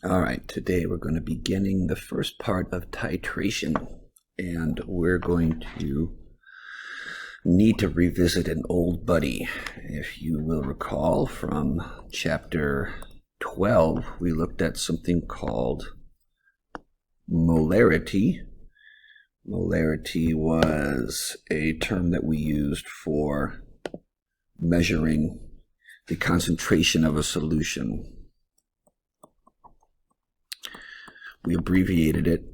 All right, today we're going to be beginning the first part of titration, and we're going to need to revisit an old buddy. If you will recall from chapter 12, we looked at something called molarity. Molarity was a term that we used for measuring the concentration of a solution. We abbreviated it,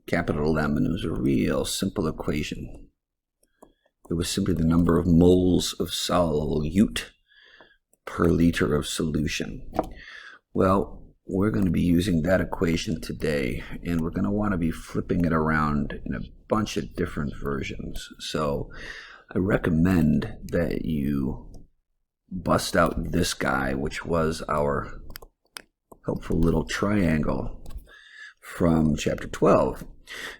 capital M, and it was a real simple equation. It was simply the number of moles of solute per liter of solution. Well, we're going to be using that equation today, and we're going to want to be flipping it around in a bunch of different versions. So I recommend that you bust out this guy, which was our helpful little triangle from chapter 12.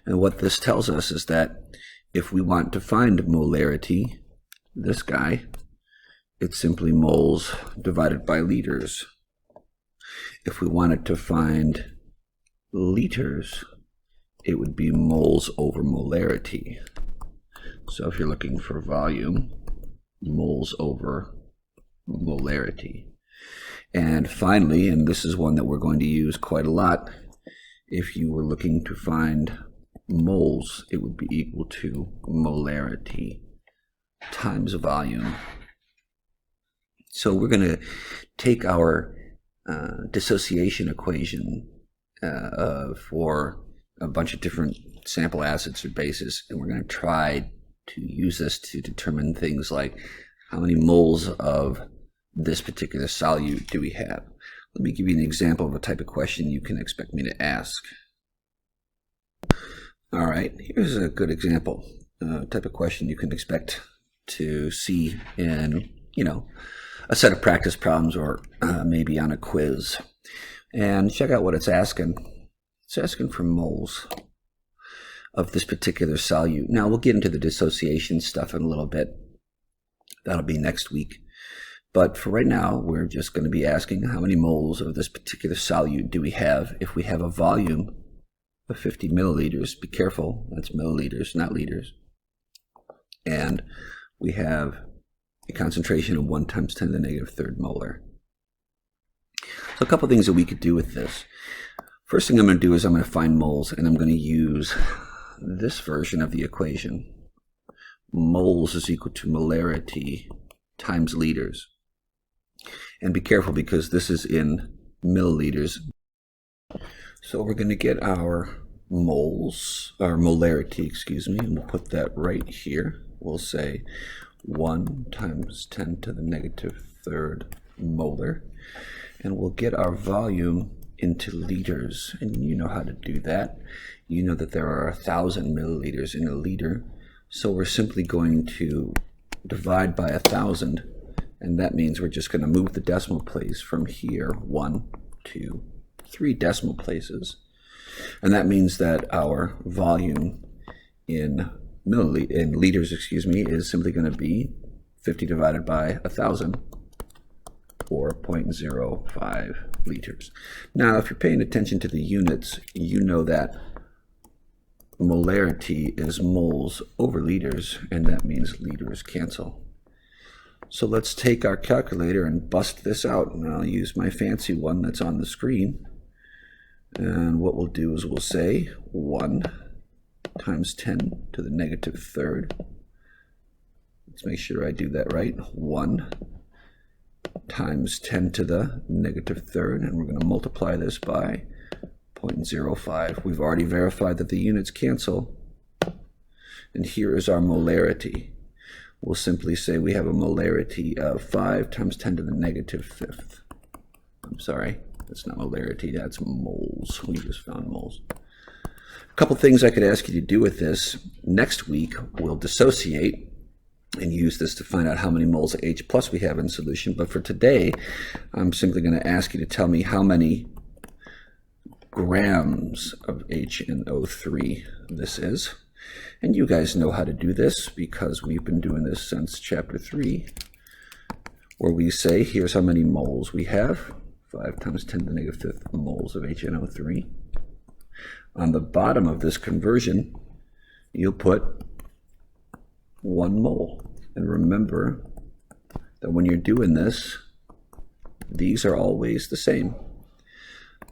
And what this tells us is that if we want to find molarity, this guy, it's simply moles divided by liters. If we wanted to find liters, it would be moles over molarity. So if you're looking for volume, moles over molarity. And finally, and this is one that we're going to use quite a lot, if you were looking to find moles, it would be equal to molarity times volume. So we're going to take our dissociation equation for a bunch of different sample acids or bases, and we're going to try to use this to determine things like how many moles of this particular solute do we have. Let me give you an example of a type of question you can expect me to ask. All right, here's a good example, type of question you can expect to see in, a set of practice problems or maybe on a quiz. And check out what it's asking. It's asking for moles of this particular solute. Now, we'll get into the dissociation stuff in a little bit. That'll be next week. But for right now, we're just going to be asking how many moles of this particular solute do we have if we have a volume of 50 milliliters. Be careful, that's milliliters, not liters. And we have a concentration of 1 times 10 to the negative third molar. So a couple things that we could do with this. First thing I'm going to do is I'm going to find moles, and I'm going to use this version of the equation. Moles is equal to molarity times liters. And be careful because this is in milliliters. So we're going to get our moles, or molarity, and we'll put that right here. We'll say 1 times 10 to the negative third molar. And we'll get our volume into liters. And you know how to do that. You know that there are 1,000 milliliters in a liter. So we're simply going to divide by 1,000. And that means we're just going to move the decimal place from here 1, 2, 3 decimal places. And that means that our volume in liters, is simply going to be 50 divided by 1,000, or 0.05 liters. Now, if you're paying attention to the units, you know that molarity is moles over liters, and that means liters cancel. So let's take our calculator and bust this out, and I'll use my fancy one that's on the screen. And what we'll do is we'll say 1 times 10 to the negative third. Let's make sure I do that right. 1 times 10 to the negative third, and we're going to multiply this by 0.05. We've already verified that the units cancel, and here is our molarity. We'll simply say we have a molarity of 5 times 10 to the negative fifth. I'm sorry, that's not molarity, that's moles. We just found moles. A couple things I could ask you to do with this. Next week, we'll dissociate and use this to find out how many moles of H plus we have in solution. But for today, I'm simply going to ask you to tell me how many grams of HNO3 this is. And you guys know how to do this because we've been doing this since chapter 3, where we say, here's how many moles we have. 5 times 10 to the negative fifth moles of HNO3. On the bottom of this conversion, you'll put 1 mole. And remember that when you're doing this, these are always the same.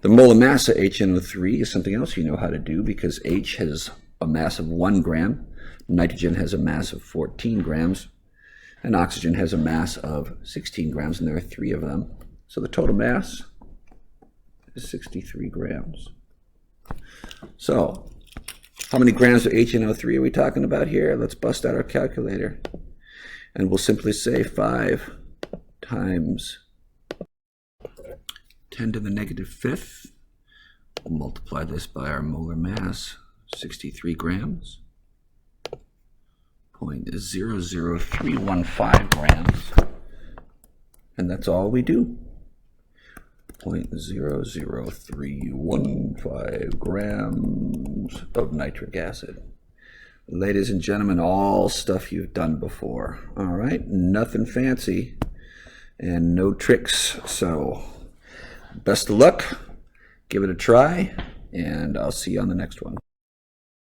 The molar mass of HNO3 is something else you know how to do, because H has a mass of 1 gram, nitrogen has a mass of 14 grams, and oxygen has a mass of 16 grams, and there are 3 of them. So the total mass is 63 grams. So how many grams of HNO3 are we talking about here? Let's bust out our calculator. And we'll simply say 5 times 10 to the negative fifth. We'll multiply this by our molar mass, 63 grams. 0.00315 grams. And that's all we do. 0.00315 grams of nitric acid. Ladies and gentlemen, all stuff you've done before. All right, nothing fancy and no tricks. So best of luck, give it a try, and I'll see you on the next one.